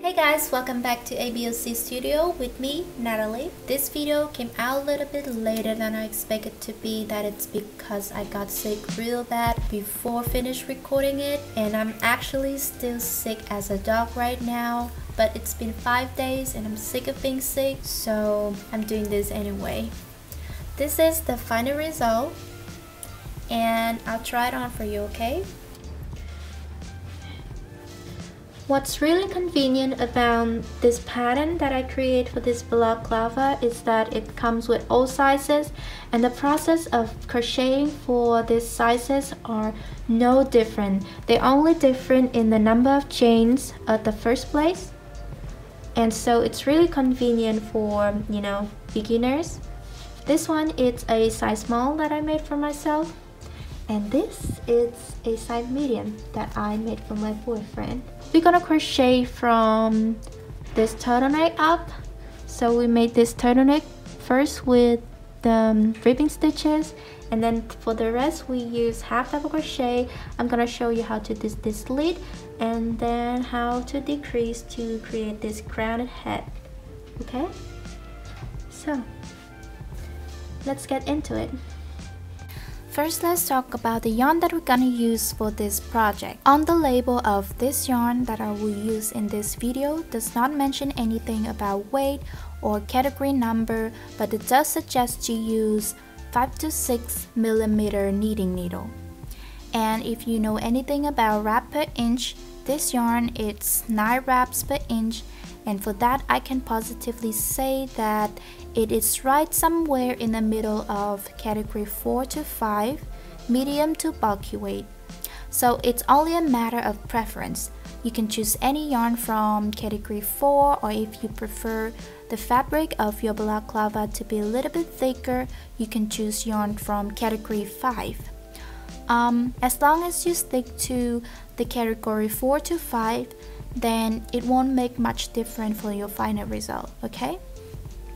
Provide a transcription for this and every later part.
Hey guys, welcome back to ABoC Studio with me, Natalie. This video came out a little bit later than I expected to be. That it's because I got sick real bad before finished recording it, and I'm actually still sick as a dog right now. But it's been 5 days and I'm sick of being sick, so I'm doing this anyway. This is the final result, and I'll try it on for you, okay? What's really convenient about this pattern that I create for this balaclava is that it comes with all sizes, and the process of crocheting for these sizes are no different. They're only different in the number of chains at the first place, and so it's really convenient for, beginners. This one is a size small that I made for myself, and this is a size medium that I made for my boyfriend. We're gonna crochet from this turtleneck up. So we made this turtleneck first with the ribbing stitches, and then for the rest we use half double crochet. I'm gonna show you how to do this slit and then how to decrease to create this crowned head. Okay, so let's get into it. First, let's talk about the yarn that we're gonna use for this project. On the label of this yarn that I will use in this video does not mention anything about weight or category number, but it does suggest you use 5 to 6 millimeter knitting needle. And if you know anything about wrap per inch, this yarn it's 9 wraps per inch, and for that I can positively say that it is right somewhere in the middle of category 4 to 5, medium to bulky weight. So it's only a matter of preference. You can choose any yarn from category 4, or if you prefer the fabric of your balaclava to be a little bit thicker, you can choose yarn from category 5. As long as you stick to the category 4 to 5, then it won't make much difference for your final result, okay?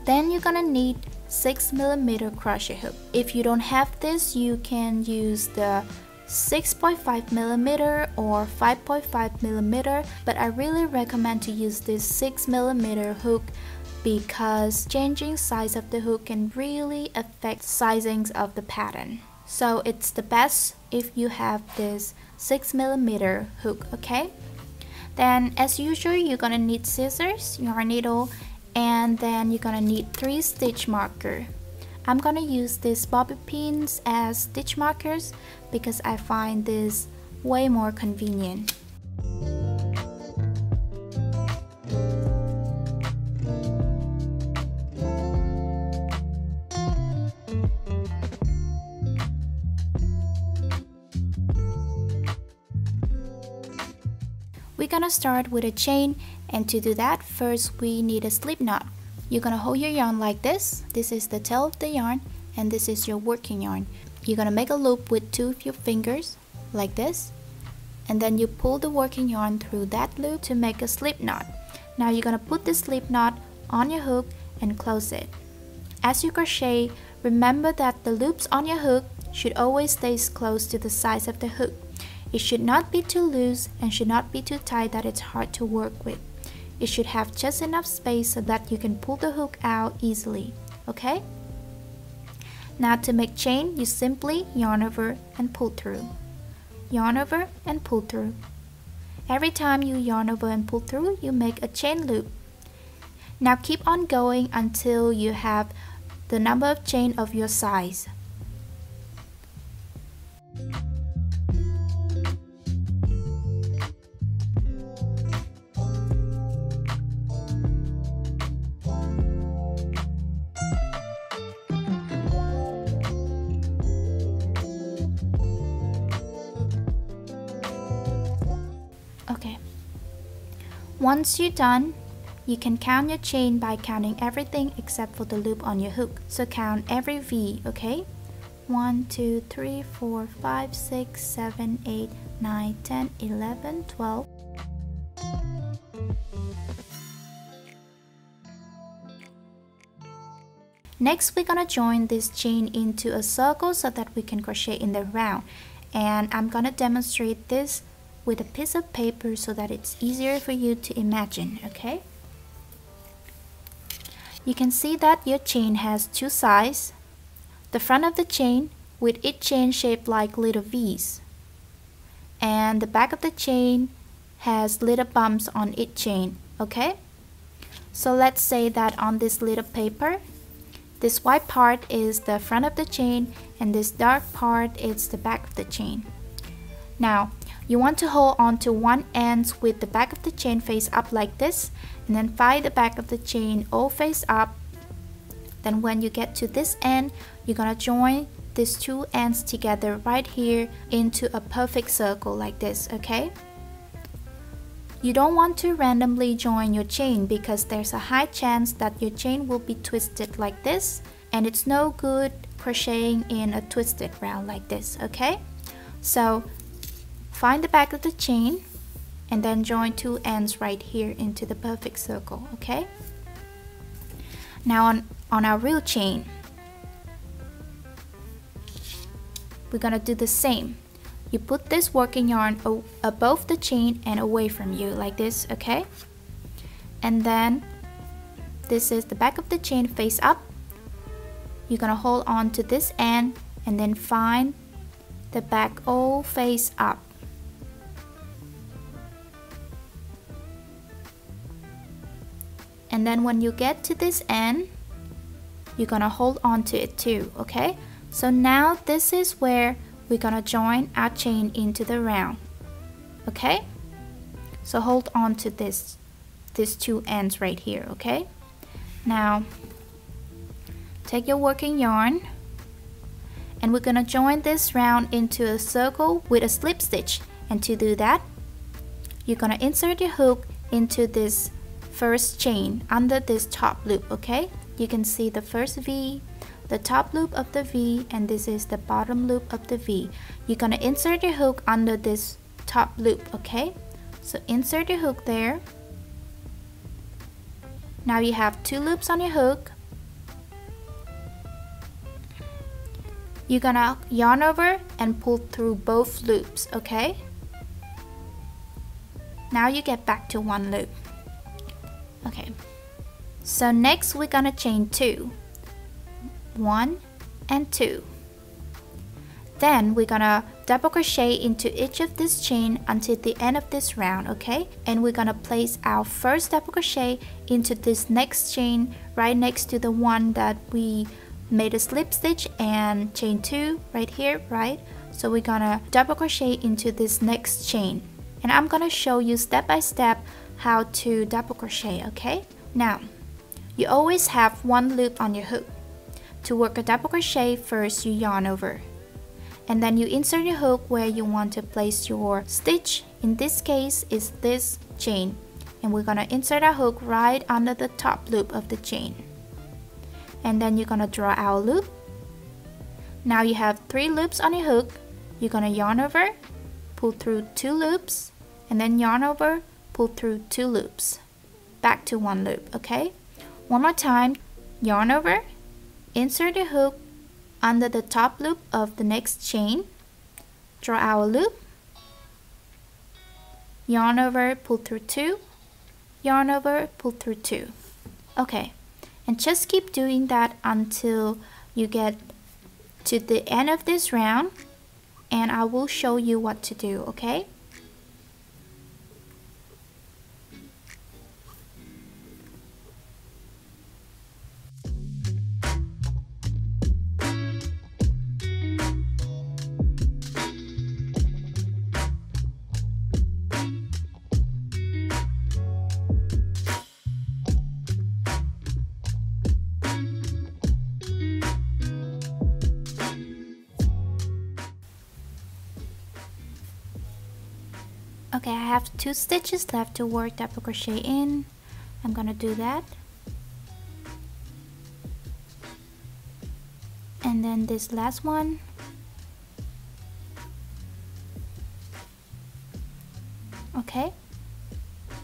Then you're gonna need 6 millimeter crochet hook. If you don't have this, you can use the 6.5 millimeter or 5.5 millimeter, but I really recommend to use this 6 millimeter hook because changing size of the hook can really affect sizings of the pattern. So it's the best if you have this 6 millimeter hook, okay? Then as usual, you're gonna need scissors, yarn needle, and then you're gonna need 3 stitch marker. I'm gonna use these bobby pins as stitch markers because I find this way more convenient. We're gonna start with a chain, and to do that, first we need a slip knot. You're gonna hold your yarn like this. This is the tail of the yarn, and this is your working yarn. You're gonna make a loop with 2 of your fingers, like this, and then you pull the working yarn through that loop to make a slip knot. Now you're gonna put the slip knot on your hook and close it. As you crochet, remember that the loops on your hook should always stay close to the sides of the hook. It should not be too loose and should not be too tight that it's hard to work with. It should have just enough space so that you can pull the hook out easily, okay? Now to make chain, you simply yarn over and pull through. Yarn over and pull through. Every time you yarn over and pull through, you make a chain loop. Now keep on going until you have the number of chain of your size. Okay, once you're done, you can count your chain by counting everything except for the loop on your hook. So count every V, okay? 1, 2, 3, 4, 5, 6, 7, 8, 9, 10, 11, 12. Next, we're gonna join this chain into a circle so that we can crochet in the round. And I'm gonna demonstrate this with a piece of paper so that it's easier for you to imagine, okay? You can see that your chain has two sides. The front of the chain with each chain shaped like little V's. And the back of the chain has little bumps on each chain, okay? So let's say that on this little paper, this white part is the front of the chain and this dark part is the back of the chain. Now, you want to hold on to one end with the back of the chain face up like this, and then find the back of the chain all face up. Then when you get to this end, you're gonna join these two ends together right here into a perfect circle like this, okay? You don't want to randomly join your chain because there's a high chance that your chain will be twisted like this, and it's no good crocheting in a twisted round like this, okay? So find the back of the chain and then join two ends right here into the perfect circle, okay? Now on our real chain, we're gonna do the same. You put this working yarn above the chain and away from you like this, okay? And then this is the back of the chain face up. You're gonna hold on to this end and then find the back all face up. And then when you get to this end, you're gonna hold on to it too, okay? So now this is where we're gonna join our chain into the round, okay? So hold on to these two ends right here, okay? Now take your working yarn and we're gonna join this round into a circle with a slip stitch. And to do that, you're gonna insert your hook into this first chain under this top loop, okay? You can see the first V, the top loop of the V, and this is the bottom loop of the V. You're gonna insert your hook under this top loop, okay? So insert your hook there. Now you have two loops on your hook. You're gonna yarn over and pull through both loops, okay? Now you get back to one loop. Okay, so next we're gonna chain 2, 1 and 2. Then we're gonna double crochet into each of this chain until the end of this round, okay? And we're gonna place our first double crochet into this next chain right next to the one that we made a slip stitch and chain 2 right here, right? So we're gonna double crochet into this next chain. And I'm gonna show you step by step how to double crochet, okay? Now, you always have one loop on your hook. To work a double crochet, first you yarn over. And then you insert your hook where you want to place your stitch. In this case, is this chain. And we're gonna insert our hook right under the top loop of the chain. And then you're gonna draw our loop. Now you have 3 loops on your hook. You're gonna yarn over, pull through 2 loops, and then yarn over, pull through 2 loops, back to 1 loop, okay? One more time, yarn over, insert your hook under the top loop of the next chain, draw our loop, yarn over, pull through 2, yarn over, pull through 2. Okay, and just keep doing that until you get to the end of this round, and I will show you what to do, okay? Okay, I have 2 stitches left to work double crochet in. I'm gonna do that. And then this last one. Okay.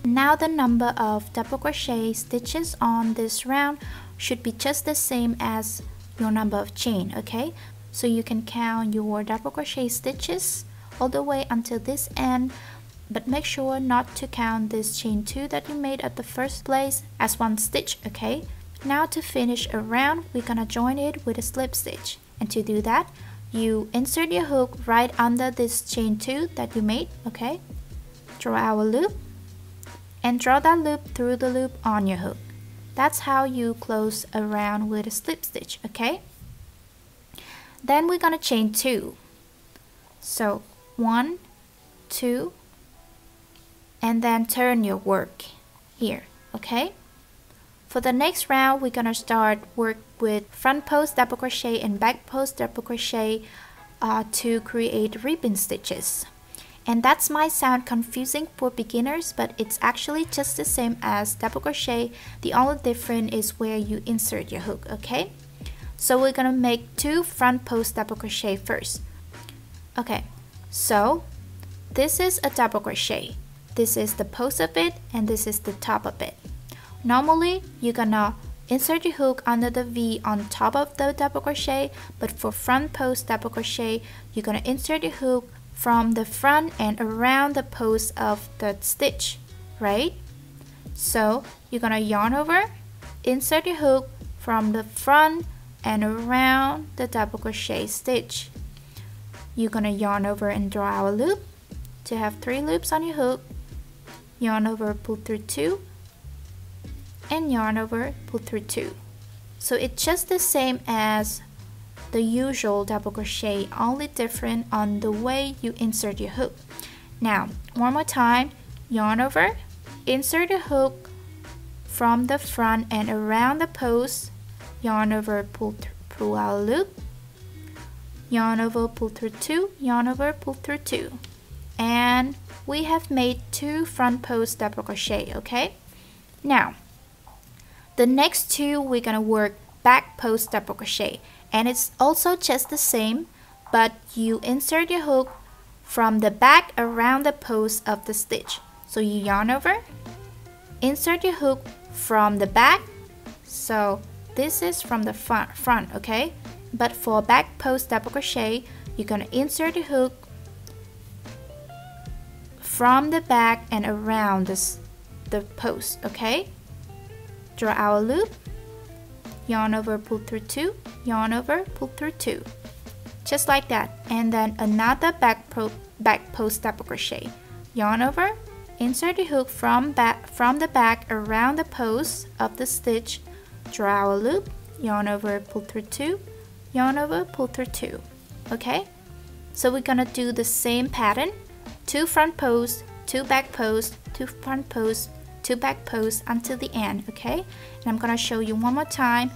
Now the number of double crochet stitches on this round should be just the same as your number of chain, okay? So you can count your double crochet stitches all the way until this end but make sure not to count this chain 2 that you made at the first place as one stitch, okay? Now to finish a round, we're gonna join it with a slip stitch. And to do that, you insert your hook right under this chain 2 that you made, okay? Draw our loop and draw that loop through the loop on your hook. That's how you close a round with a slip stitch, okay? Then we're gonna chain 2. So 1, 2, and then turn your work here, okay? For the next round, we're gonna start work with front post double crochet and back post double crochet to create ribbon stitches. And that might sound confusing for beginners, but it's actually just the same as double crochet. The only difference is where you insert your hook, okay? So we're gonna make 2 front post double crochet first. Okay, so this is a double crochet. This is the post of it and this is the top of it. Normally, you're gonna insert your hook under the V on top of the double crochet, but for front post double crochet, you're gonna insert your hook from the front and around the post of the stitch, right? So you're gonna yarn over, insert your hook from the front and around the double crochet stitch. You're gonna yarn over and draw our loop to have 3 loops on your hook. Yarn over, pull through 2, and yarn over, pull through 2. So it's just the same as the usual double crochet, only different on the way you insert your hook. Now, one more time, yarn over, insert your hook from the front and around the post, yarn over, pull out a loop, yarn over, pull through 2, yarn over, pull through 2. And we have made 2 front post double crochet, okay? Now, the next 2 we're gonna work back post double crochet, and it's also just the same, but you insert your hook from the back around the post of the stitch. So you yarn over, insert your hook from the back. So this is from the front, okay? But for back post double crochet, you're gonna insert your hook from the back and around the post, okay? Draw our loop, yarn over, pull through 2, yarn over, pull through 2, just like that. And then another back post double crochet, yarn over, insert your hook from the back around the post of the stitch, draw our loop, yarn over, pull through 2, yarn over, pull through 2, okay? So we're gonna do the same pattern, 2 front posts, 2 back posts, 2 front posts, 2 back posts until the end, okay? And I'm gonna show you one more time.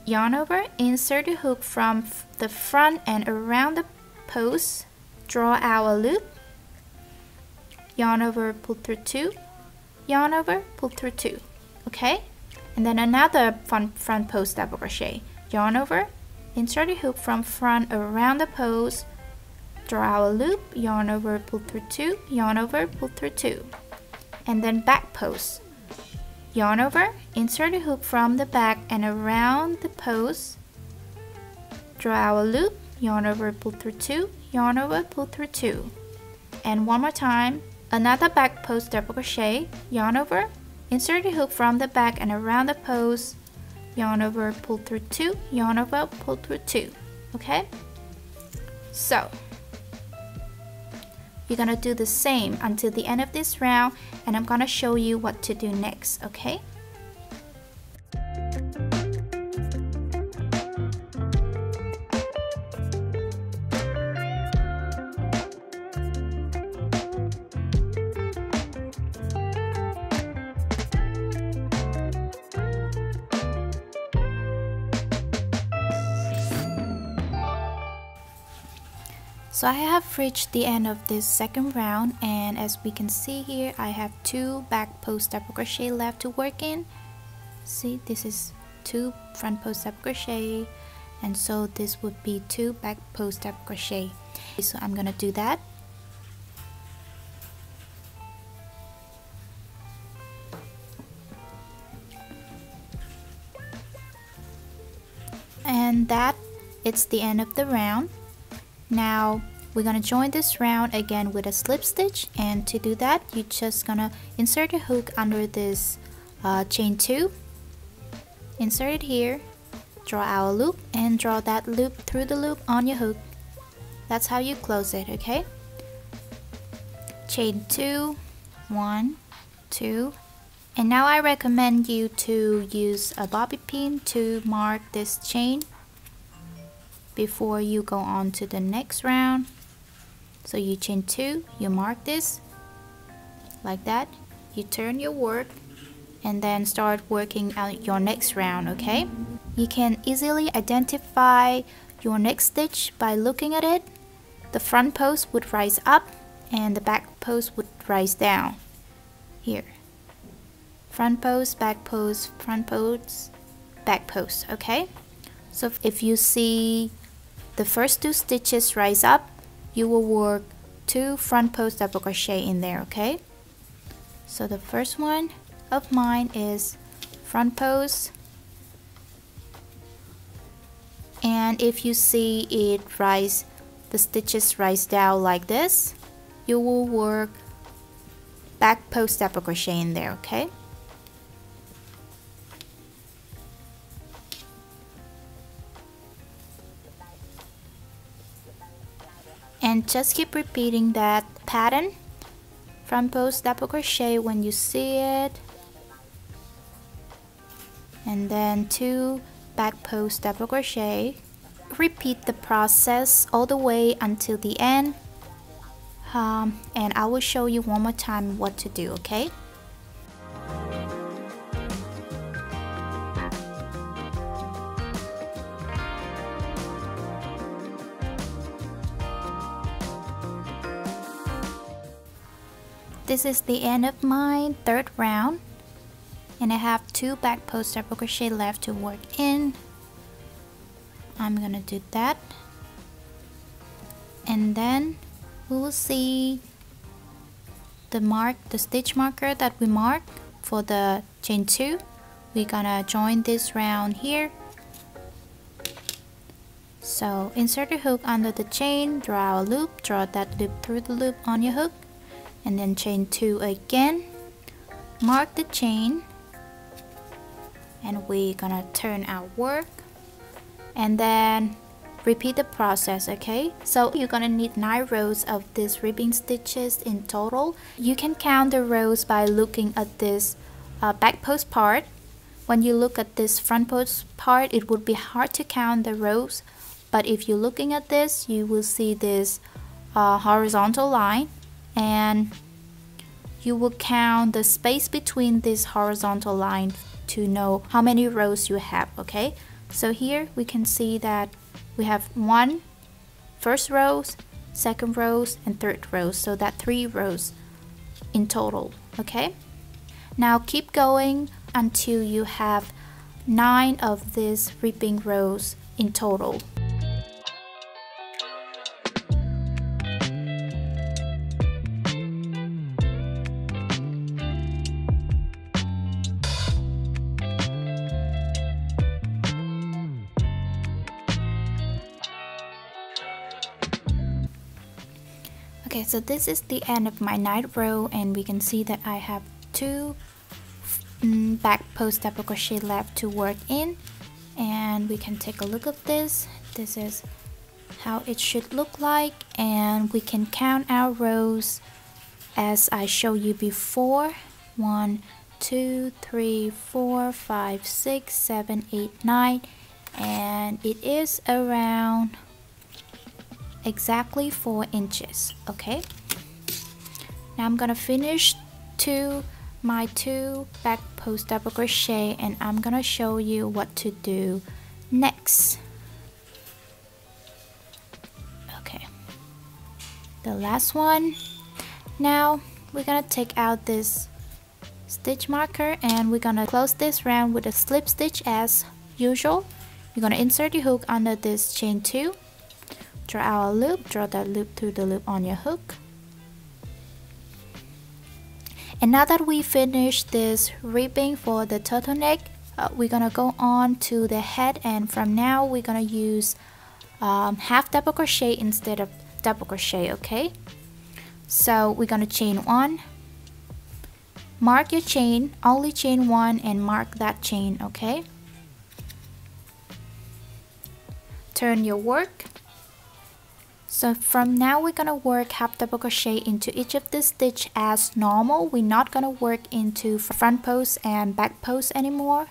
Yarn over, insert your hook from the front and around the post, draw our loop, yarn over, pull through 2, yarn over, pull through 2, okay? And then another front post double crochet, yarn over, insert your hook from front around the post, draw our loop, yarn over, pull through 2, yarn over, pull through 2. And then back post, yarn over, insert a hook from the back and around the post, draw our loop, yarn over, pull through 2, yarn over, pull through 2. And one more time, another back post double crochet, yarn over, insert a hook from the back and around the post, yarn over, pull through 2, yarn over, pull through 2, okay? So you're gonna do the same until the end of this round, and I'm gonna show you what to do next, okay? So I have reached the end of this second round, and as we can see here, I have 2 back post double crochet left to work in. See, this is 2 front post double crochet, and so this would be 2 back post double crochet. So I'm gonna do that. And that it's the end of the round. Now we're gonna join this round again with a slip stitch, and to do that you're just gonna insert a hook under this chain 2, insert it here, draw our loop, and draw that loop through the loop on your hook. That's how you close it, okay? Chain 2, 1, 2, and now I recommend you to use a bobby pin to mark this chain before you go on to the next round. So you chain 2, you mark this like that, you turn your work, and then start working out your next round, okay? You can easily identify your next stitch by looking at it. The front post would rise up and the back post would rise down. Here. Front post, back post, front post, back post, okay? So if you see the first 2 stitches rise up, you will work 2 front post double crochet in there, okay? So the first one of mine is front post, and if you see it rise, the stitches rise down like this, you will work back post double crochet in there, okay? And just keep repeating that pattern, front post double crochet when you see it, and then 2 back post double crochet. Repeat the process all the way until the end, and I will show you one more time what to do, okay? This is the end of my 3rd round, and I have 2 back post double crochet left to work in. I'm gonna do that, and then we will see the stitch marker that we marked for the chain 2. We're gonna join this round here. So insert a hook under the chain, draw a loop, draw that loop through the loop on your hook, and then chain 2 again, mark the chain, and we're gonna turn our work, and then repeat the process, okay? So you're gonna need 9 rows of these ribbing stitches in total. You can count the rows by looking at this back post part. When you look at this front post part, it would be hard to count the rows, but if you're looking at this, you will see this horizontal line, and you will count the space between this horizontal line to know how many rows you have, okay? So here we can see that we have 1 first rows, 2nd rows, and 3rd rows, so that 3 rows in total, okay? Now keep going until you have 9 of these ribbing rows in total. Okay, so this is the end of my 9th row, and we can see that I have 2 back post double crochet left to work in, and we can take a look at this. This is how it should look like, and we can count our rows as I showed you before. 1, 2, 3, 4, 5, 6, 7, 8, 9, and it is around exactly 4 inches, okay? Now I'm gonna finish my 2 back post double crochet, and I'm gonna show you what to do next. Okay, the last one. Now we're gonna take out this stitch marker, and we're gonna close this round with a slip stitch as usual. You're gonna insert your hook under this chain 2, draw our loop, draw that loop through the loop on your hook. And now that we finished this ribbing for the turtleneck, we're gonna go on to the head, and from now we're gonna use half double crochet instead of double crochet, okay? So we're gonna chain 1, mark your chain, only chain 1 and mark that chain, okay? Turn your work. So from now we're gonna work half double crochet into each of the stitch as normal. We're not gonna work into front post and back post anymore.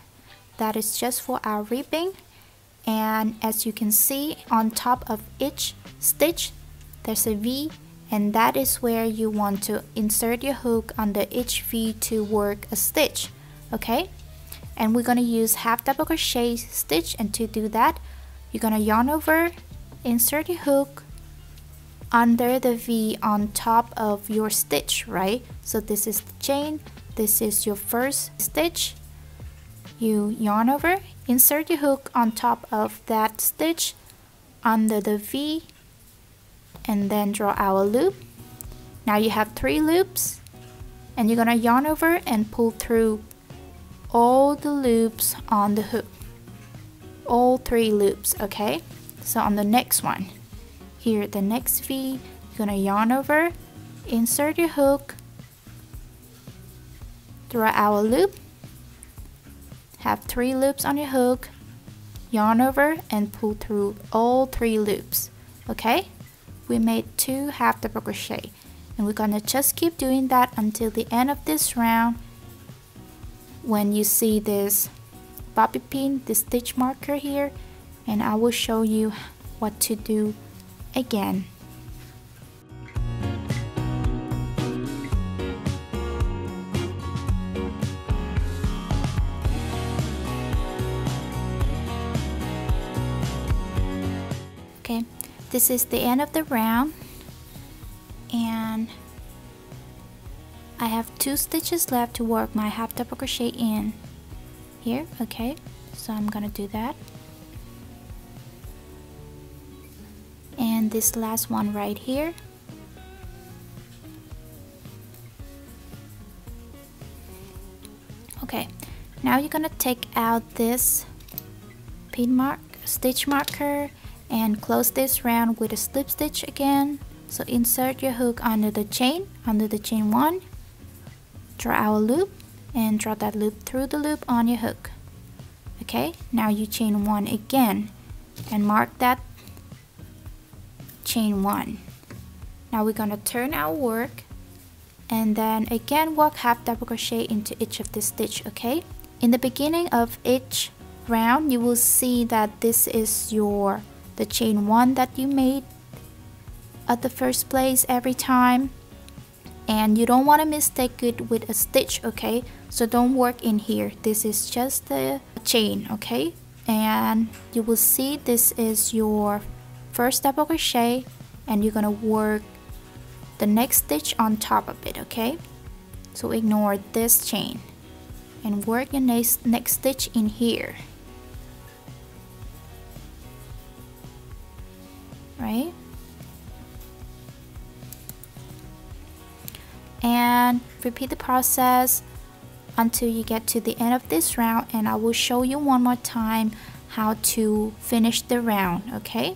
That is just for our ribbing. And as you can see, on top of each stitch there's a V, and that is where you want to insert your hook under each V to work a stitch, okay? And we're gonna use half double crochet stitch, and to do that you're gonna yarn over, insert your hook under the V on top of your stitch, right? So this is the chain, this is your first stitch. You yarn over, insert your hook on top of that stitch under the V, and then draw our loop. Now you have 3 loops, and you're gonna yarn over and pull through all the loops on the hook, all 3 loops, okay? So on the next one, here the next V, you're gonna yarn over, insert your hook, draw our loop, have 3 loops on your hook, yarn over and pull through all 3 loops, okay? We made 2 half double crochet, and we're gonna just keep doing that until the end of this round. When you see this bobby pin, this stitch marker here, and I will show you what to do again. Okay, this is the end of the round, and I have 2 stitches left to work my half double crochet in here, okay? So I'm gonna do that. And this last one right here. Okay, now you're gonna take out this pin mark, stitch marker, and close this round with a slip stitch again. So insert your hook under the chain 1, draw our loop, and draw that loop through the loop on your hook. Okay, now you chain 1 again and mark that chain 1. Now we're gonna turn our work and then again walk half double crochet into each of the stitch, okay? In the beginning of each round you will see that this is the chain 1 that you made at the first place every time, and you don't want to mistake it with a stitch, okay? So don't work in here, this is just the chain, okay? And you will see this is your first double crochet, and you're gonna work the next stitch on top of it, okay? So ignore this chain and work your next stitch in here, right? And repeat the process until you get to the end of this round, and I will show you one more time how to finish the round, okay?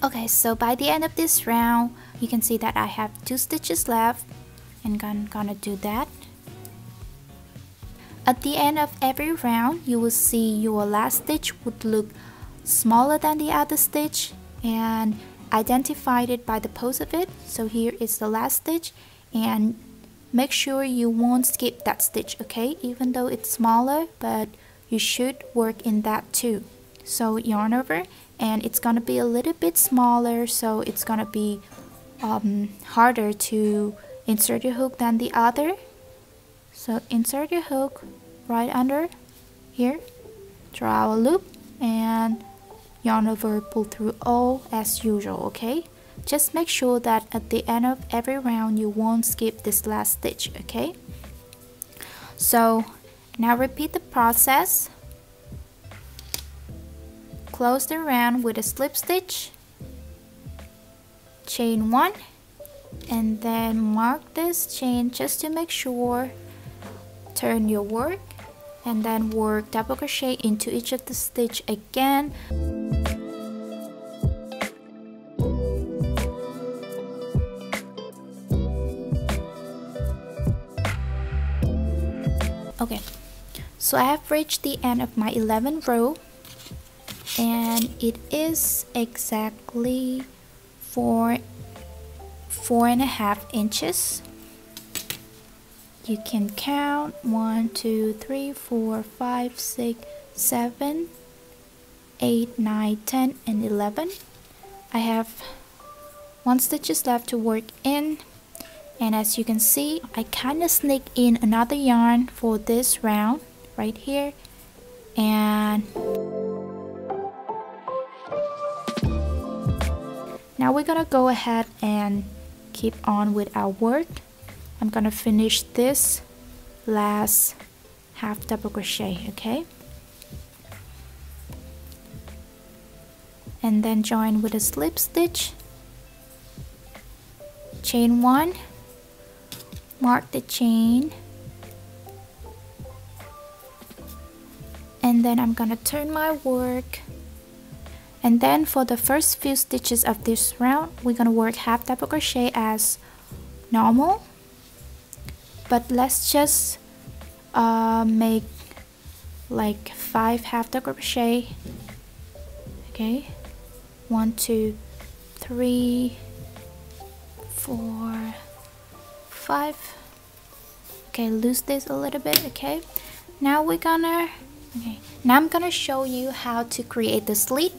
Okay, so by the end of this round you can see that I have 2 stitches left, and I'm gonna do that. At the end of every round you will see your last stitch would look smaller than the other stitch, and identified it by the pose of it. So here is the last stitch, and make sure you won't skip that stitch, okay? Even though it's smaller, but you should work in that too. So yarn over, and it's gonna be a little bit smaller, so it's gonna be harder to insert your hook than the other. So insert your hook right under here, draw a loop, and yarn over, pull through all as usual, okay? Just make sure that at the end of every round you won't skip this last stitch, okay? So now repeat the process. Close the round with a slip stitch, chain 1, and then mark this chain just to make sure turn your work and then work double crochet into each of the stitch again. Okay, so I have reached the end of my 11th row, and it is exactly 4.5 inches. You can count 1, 2, 3, 4, 5, 6, 7, 8, 9, 10, and 11. I have 1 stitches left to work in, and as you can see, I kind of sneak in another yarn for this round right here, and now we're gonna go ahead and keep on with our work. I'm gonna finish this last half double crochet, okay? And then join with a slip stitch, chain 1, mark the chain, and then I'm gonna turn my work. And then for the first few stitches of this round, we're gonna work half double crochet as normal, but let's just make like 5 half double crochet. Okay, 1, 2, 3, 4, 5. Okay, loose this a little bit. Okay, now we're gonna now I'm gonna show you how to create the slit.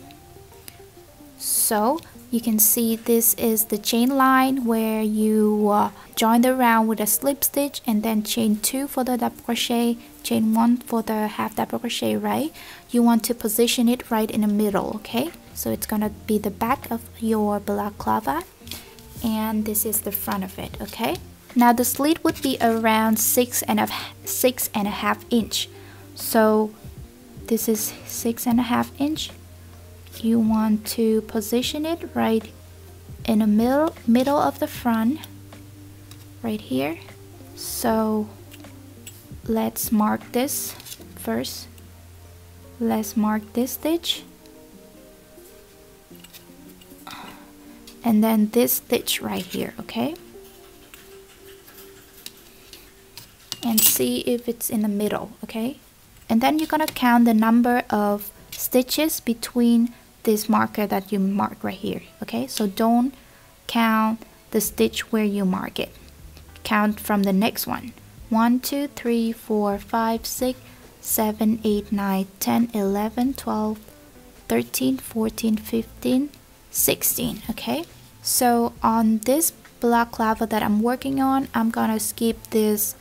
So you can see this is the chain line where you join the round with a slip stitch, and then chain 2 for the double crochet, chain 1 for the half double crochet, right? You want to position it right in the middle, okay? So it's gonna be the back of your balaclava, and this is the front of it, okay? Now the slit would be around 6.5 inch. So this is 6.5 inch. You want to position it right in the middle of the front, right here. So let's mark this first. Let's mark this stitch, and then this stitch right here, okay? And see if it's in the middle, okay? And then you're gonna count the number of stitches between this marker that you mark right here, okay? So don't count the stitch where you mark it. Count from the next one. 1, 2, 3, 4, 5, 6, 7, 8, 9, 10, 11, 12, 13, 14, 15, 16, okay? So on this balaclava that I'm working on, I'm gonna skip this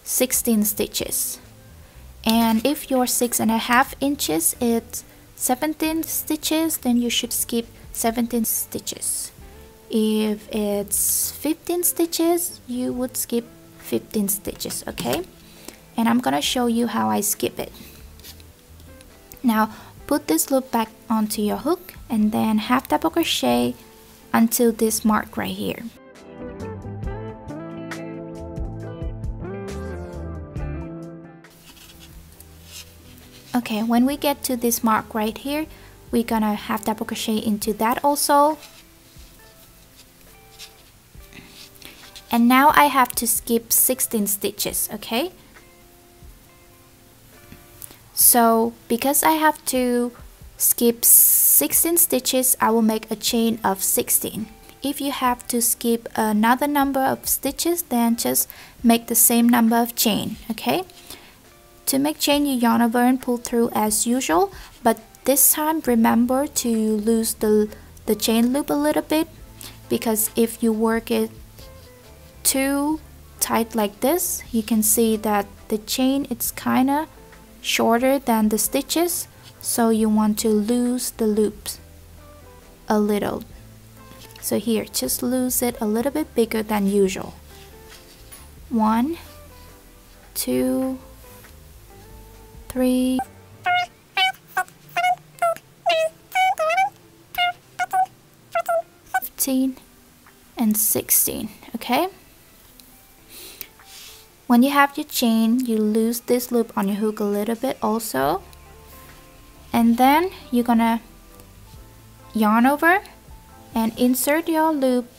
16 stitches. And if your 6.5 inches it's 17 stitches, then you should skip 17 stitches. If it's 15 stitches, you would skip 15 stitches, okay? And I'm gonna show you how I skip it. Now put this loop back onto your hook, and then half double crochet until this mark right here. Okay, when we get to this mark right here, we're gonna half double crochet into that also. And now I have to skip 16 stitches, okay? So because I have to skip 16 stitches, I will make a chain of 16. If you have to skip another number of stitches, then just make the same number of chain, okay? To make chain, you yarn over and pull through as usual, but this time remember to loose the chain loop a little bit, because if you work it too tight like this, you can see that the chain it's kind of shorter than the stitches, so you want to loose the loops a little. So here, just loose it a little bit bigger than usual. 1, 2, 3, 15, and 16, okay? When you have your chain, you lose this loop on your hook a little bit also. And then you're gonna yarn over and insert your loop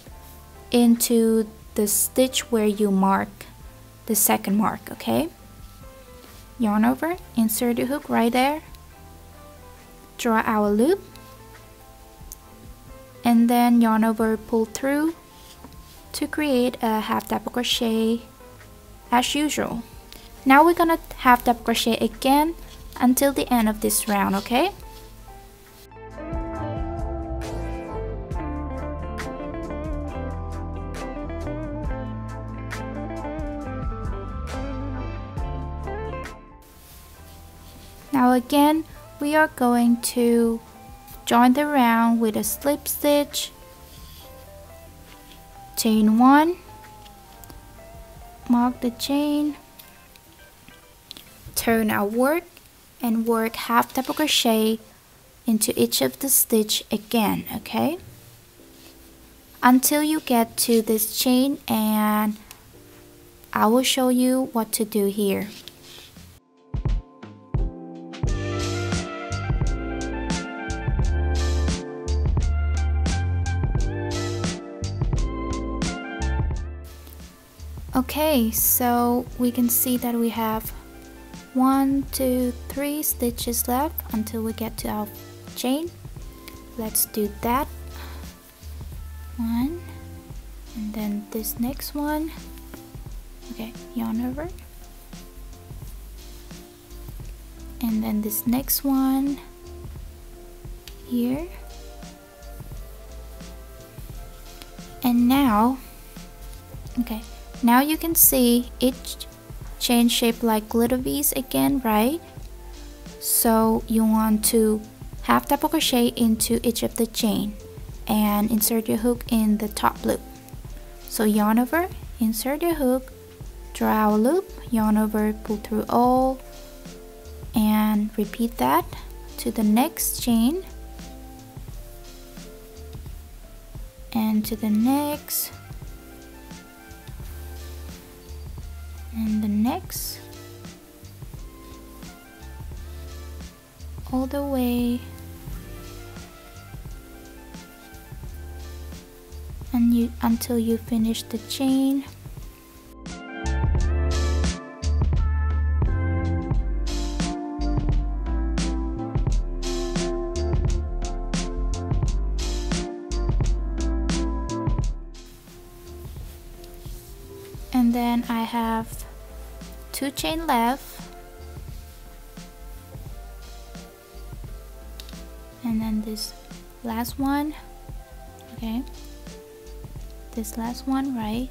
into the stitch where you mark the second mark, okay? Yarn over, insert your hook right there, draw our loop, and then yarn over, pull through to create a half double crochet as usual. Now we're gonna half double crochet again until the end of this round, okay? Now again, we are going to join the round with a slip stitch, chain 1, mark the chain, turn our work, and work half double crochet into each of the stitch again, okay? Until you get to this chain, and I will show you what to do here. Okay, so we can see that we have 1, 2, 3 stitches left until we get to our chain. Let's do that. 1, and then this next one. Okay, yarn over. And then this next one here. And now, okay. Now you can see each chain shape like glitter beads again, right? So you want to half double crochet into each of the chain and insert your hook in the top loop. So yarn over, insert your hook, draw our loop, yarn over, pull through all, and repeat that to the next chain and to the next. And the next, all the way, and until you finish the chain. And then I have 2 chain left, and then this last one, okay, this last one, right?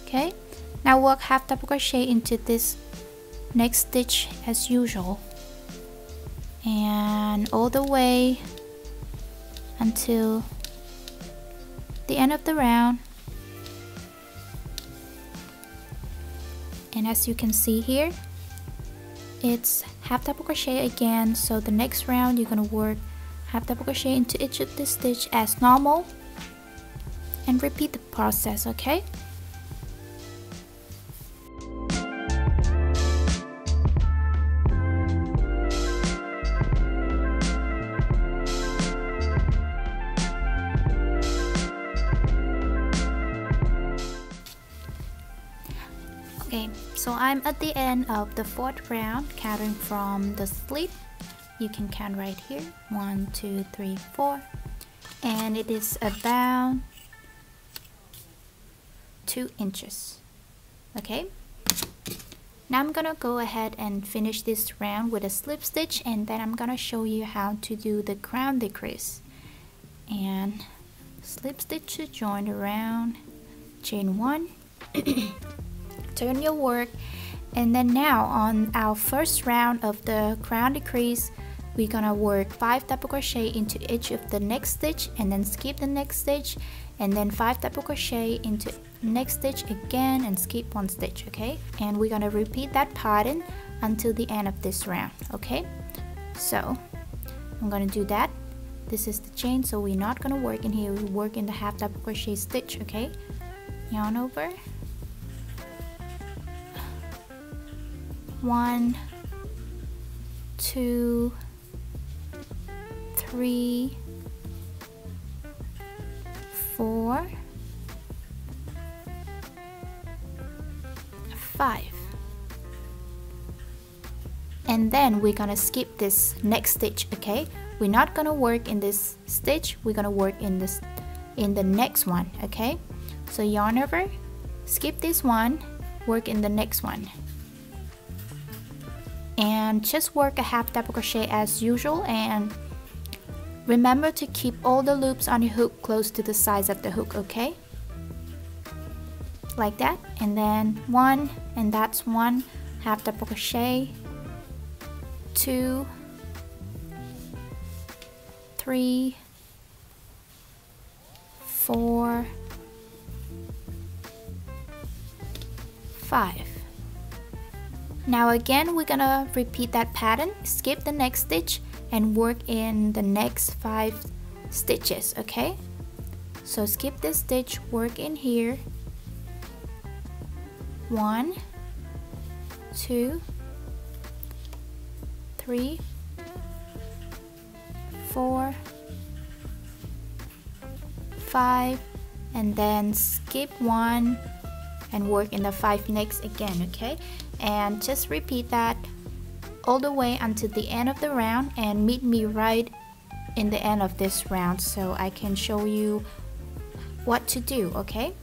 Okay, now work half double crochet into this next stitch as usual, and all the way until the end of the round. And as you can see here, it's half double crochet again. So the next round you're gonna work half double crochet into each of the stitch as normal and repeat the process, okay? Okay, so I'm at the end of the 4th round, counting from the slip. You can count right here, 1, 2, 3, 4, and it is about 2 inches. Okay, now I'm gonna go ahead and finish this round with a slip stitch, and then I'm gonna show you how to do the crown decrease. And slip stitch to join the round, chain 1. Turn your work, and then now on our first round of the crown decrease, we're gonna work 5 double crochet into each of the next stitch, and then skip the next stitch, and then 5 double crochet into next stitch again and skip 1 stitch, okay? And we're gonna repeat that pattern until the end of this round, okay? So I'm gonna do that. This is the chain, so we're not gonna work in here. We work in the half double crochet stitch. Okay, yarn over, 1, 2, 3, 4, 5. And then we're gonna skip this next stitch. Okay, we're not gonna work in this stitch, we're gonna work in the next one. Okay, so yarn over, skip this one, work in the next one, and just work a half double crochet as usual. And remember to keep all the loops on your hook close to the sides of the hook. Okay, like that. And then 1, and that's 1 half double crochet, 2, 3, 4, 5. Now again, we're gonna repeat that pattern, skip the next stitch and work in the next 5 stitches. Okay, so skip this stitch, work in here, 1, 2, 3, 4, 5, and then skip 1 and work in the 5 next again. Okay, and just repeat that all the way until the end of the round, and meet me right in the end of this round so I can show you what to do. Okay,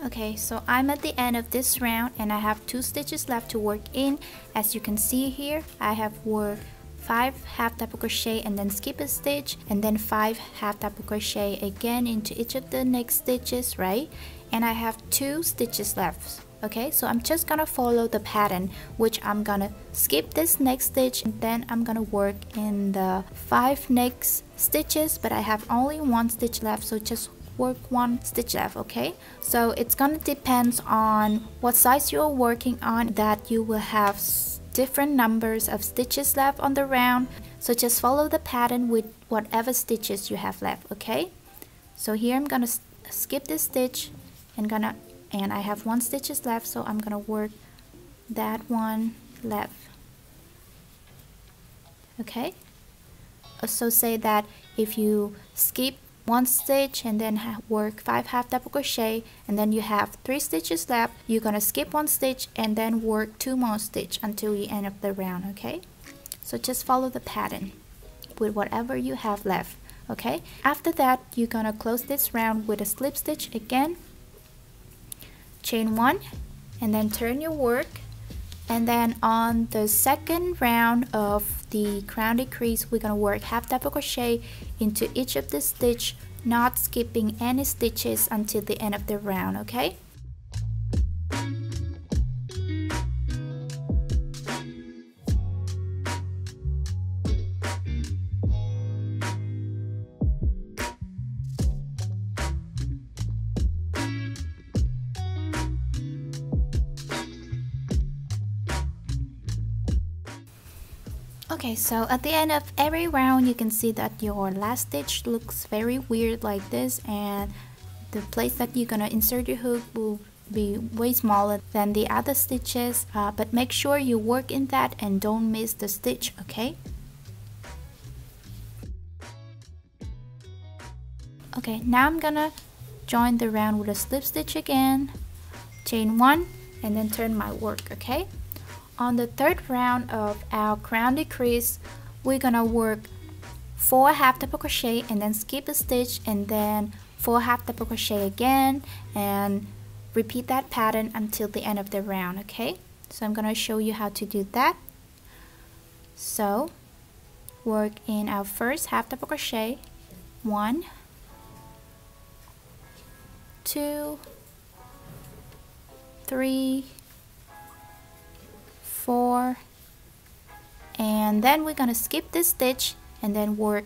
okay, so I'm at the end of this round and I have 2 stitches left to work in. As you can see here, I have worked 5 half double crochet and then skip a stitch, and then 5 half double crochet again into each of the next stitches, right? And I have 2 stitches left. Okay, so I'm just gonna follow the pattern, which I'm gonna skip this next stitch and then I'm gonna work in the 5 next stitches, but I have only 1 stitch left, so just work 1 stitch left. Okay, so it's gonna depend on what size you're working on, that you will have different numbers of stitches left on the round, so just follow the pattern with whatever stitches you have left. Okay, so here I'm gonna skip this stitch and I have 1 stitches left, so I'm gonna work that one left. Okay, so say that if you skip 1 stitch and then work 5 half double crochet and then you have 3 stitches left, you're gonna skip 1 stitch and then work 2 more stitches until the end of the round. Okay, so just follow the pattern with whatever you have left. Okay, after that you're gonna close this round with a slip stitch again, chain 1, and then turn your work, and then on the second round of the crown decrease we're gonna work half double crochet into each of the stitch, not skipping any stitches until the end of the round. Okay, okay, so at the end of every round you can see that your last stitch looks very weird like this, and the place that you're gonna insert your hook will be way smaller than the other stitches, but make sure you work in that and don't miss the stitch. Okay, okay, now I'm gonna join the round with a slip stitch again, chain 1, and then turn my work. Okay, on the third round of our crown decrease we're gonna work 4 half double crochet and then skip a stitch and then 4 half double crochet again, and repeat that pattern until the end of the round. Okay, so I'm gonna show you how to do that. So work in our first half double crochet, 1, 2, 3, 4, and then we're gonna skip this stitch and then work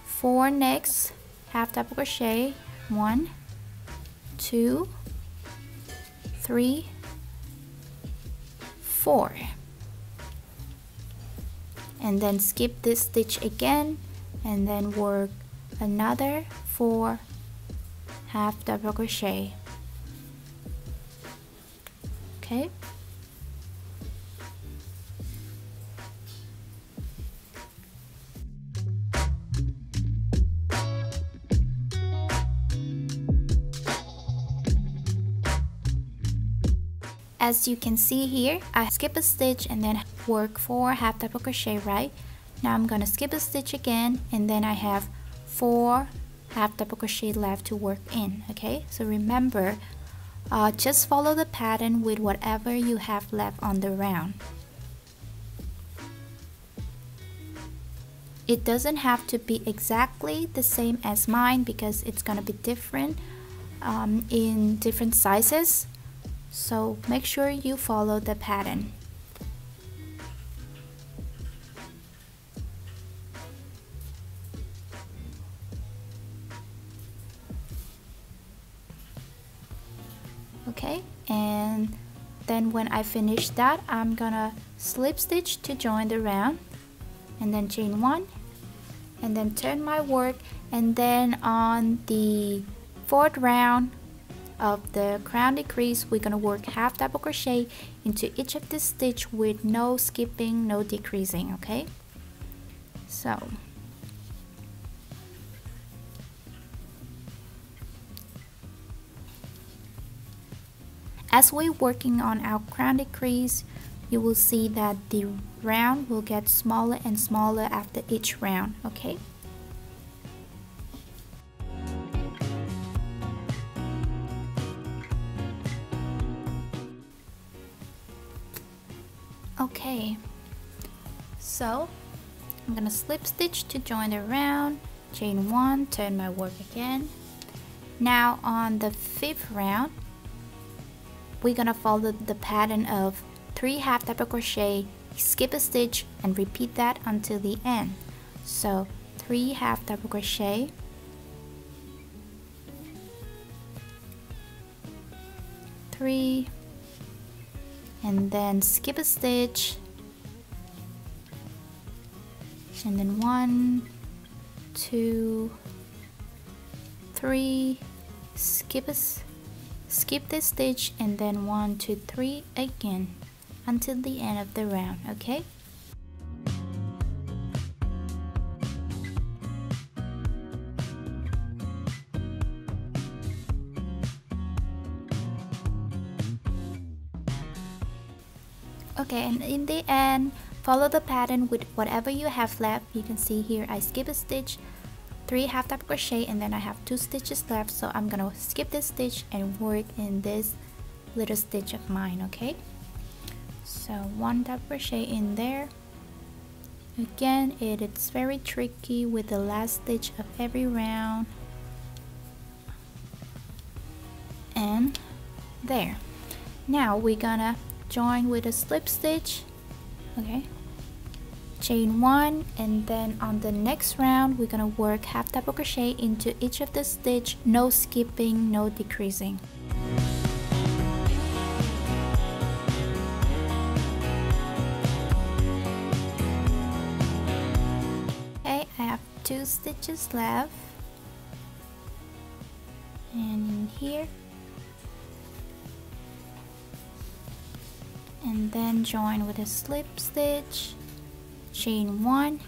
4 next half double crochet, 1, 2, 3, 4, and then skip this stitch again and then work another 4 half double crochet. Okay, as you can see here, I skip a stitch and then work 4 half double crochet, right? Now I'm gonna skip a stitch again and then I have 4 half double crochet left to work in. Okay, so remember, just follow the pattern with whatever you have left on the round. It doesn't have to be exactly the same as mine because it's gonna be different in different sizes. So make sure you follow the pattern. Okay, and then when I finish that, I'm gonna slip stitch to join the round and then chain 1 and then turn my work, and then on the 4th round of the crown decrease, we're gonna work half double crochet into each of the stitch with no skipping, no decreasing. Okay, so as we're working on our crown decrease, you will see that the round will get smaller and smaller after each round. Okay, okay, so I'm gonna slip stitch to join the round, chain 1, turn my work again. Now on the 5th round, we're gonna follow the pattern of 3 half double crochet, skip a stitch, and repeat that until the end. So 3 half double crochet, 3, and then skip a stitch, and then 1, 2, 3, skip this stitch, and then 1, 2, 3 again until the end of the round. Okay, okay, and in the end, follow the pattern with whatever you have left. You can see here I skip a stitch, 3 half double crochet, and then I have 2 stitches left, so I'm gonna skip this stitch and work in this little stitch of mine. Okay, so 1 double crochet in there. Again, it's very tricky with the last stitch of every round, and there. Now we're gonna join with a slip stitch. Okay, chain 1, and then on the next round we're gonna work half double crochet into each of the stitch, no skipping, no decreasing. Okay, I have 2 stitches left, and in here, and then join with a slip stitch, chain 1,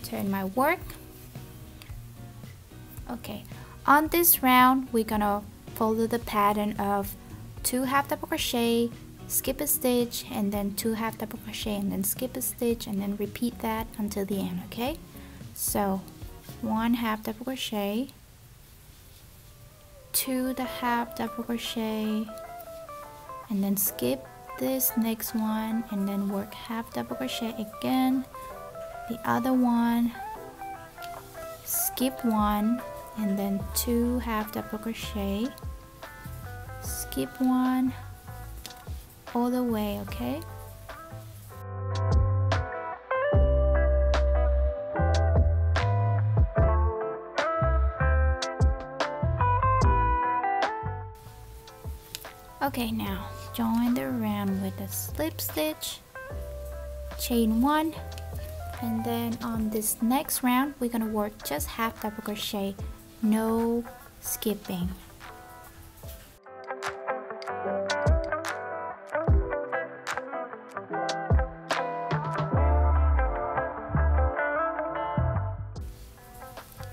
turn my work. Okay, on this round we're gonna follow the pattern of 2 half double crochet, skip a stitch, and then 2 half double crochet, and then skip a stitch, and then repeat that until the end. Okay, so 1 half double crochet, 2 the half double crochet, and then skip this next one, and then work half double crochet again, the other one, skip 1, and then 2 half double crochet, skip 1 all the way. Okay, Okay, now join the round with a slip stitch, chain 1, and then on this next round we're gonna work just half double crochet, no skipping.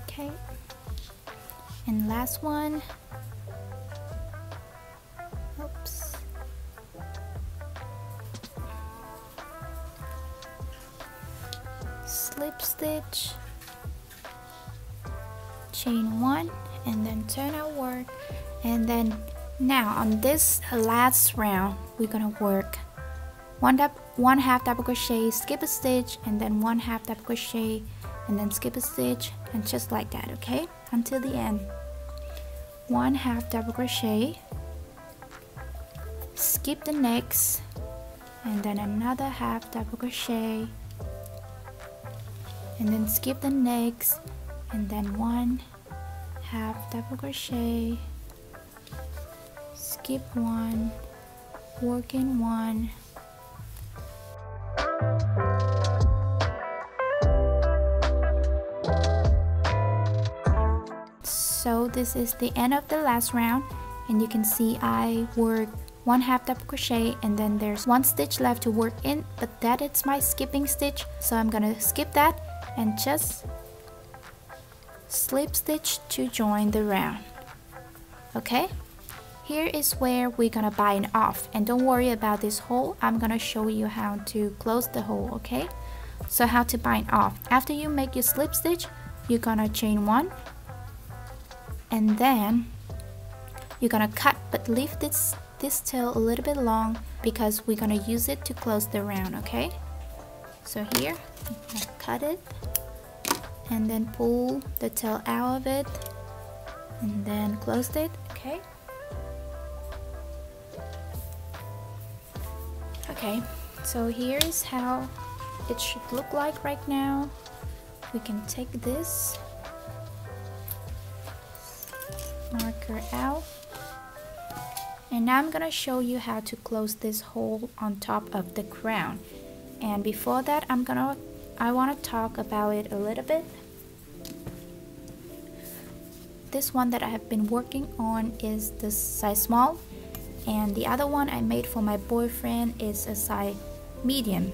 Okay, and last one. Oops. Slip stitch, chain 1, and then turn our work. And then now on this last round we're gonna work one half double crochet, skip a stitch, and then one half double crochet, and then skip a stitch, and just like that, okay, until the end. One half double crochet, skip the next, and then another half double crochet, and then skip the next, and then one half double crochet, skip one, work in one, so this is the end of the last round, and you can see I worked one half double crochet, and then there's one stitch left to work in, but that is my skipping stitch, so I'm gonna skip that and just slip stitch to join the round. Okay, here is where we're gonna bind off, and don't worry about this hole, I'm gonna show you how to close the hole. Okay, so how to bind off: after you make your slip stitch, you're gonna chain 1, and then you're gonna cut, but leave this tail a little bit long because we're gonna use it to close the round. Okay, so here cut it, and then pull the tail out of it, and then close it. Okay, so here is how it should look like right now. We can take this marker out, and now I'm gonna show you how to close this hole on top of the crown. And before that, I want to talk about it a little bit. This one that I have been working on is the size small, and the other one I made for my boyfriend is a size medium.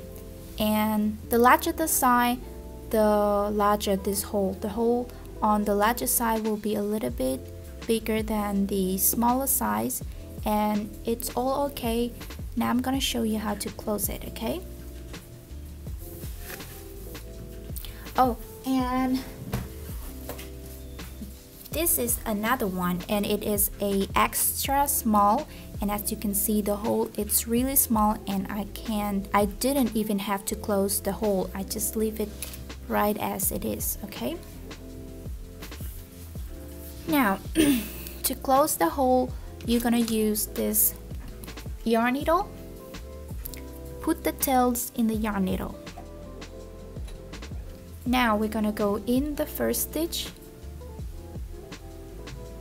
And the larger the size, the larger this hole. The hole on the larger side will be a little bit bigger than the smaller size, and it's all okay. Now I'm gonna show you how to close it. Okay, oh, and this is another one, and it is a extra small, and as you can see the hole, it's really small, and I didn't even have to close the hole, I just leave it right as it is. Okay, now to close the hole, you're gonna use this yarn needle. Put the tails in the yarn needle. Now we're gonna go in the first stitch,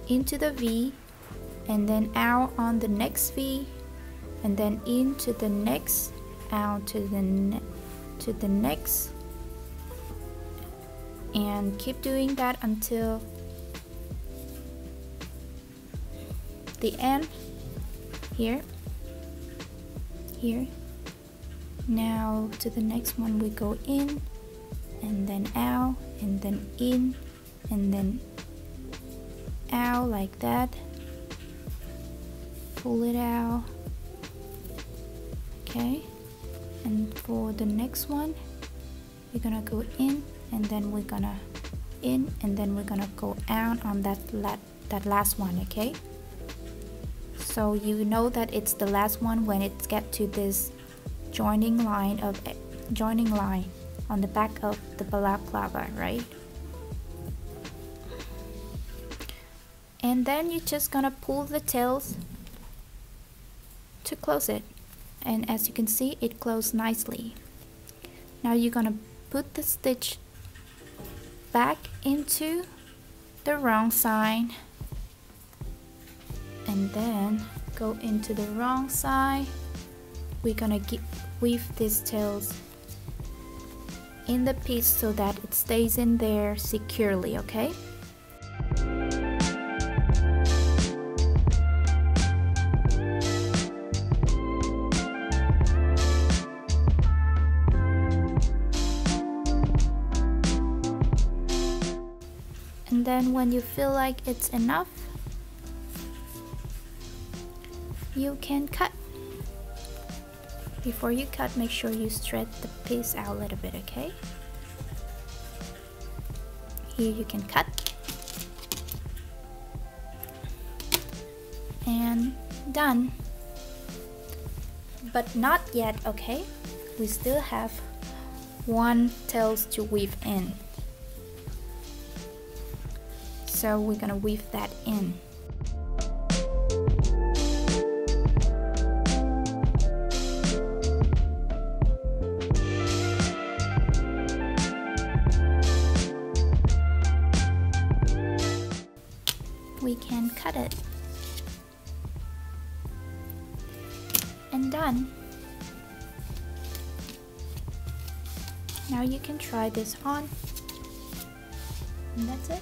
into the V, and then out on the next V, and then into the next, out to the next, and keep doing that until the end. Here, now to the next one we go in, and then out, and then in, and then out like that. Pull it out. Okay, and for the next one we're gonna go in, and then we're gonna in, and then we're gonna go out on that last one. Okay, so you know that it's the last one when it gets to this joining line on the back of the balaclava, right? And then you're just gonna pull the tails to close it, and as you can see, it closed nicely. Now you're gonna put the stitch back into the wrong side, and then go into the wrong side. We're gonna weave these tails in the piece so that it stays in there securely, okay? And then when you feel like it's enough, you can cut. Before you cut, make sure you stretch the piece out a little bit, okay? Here you can cut. And done. But not yet, okay? We still have one tails to weave in. So we're gonna weave that in. We can cut it. And done. Now you can try this on. And that's it.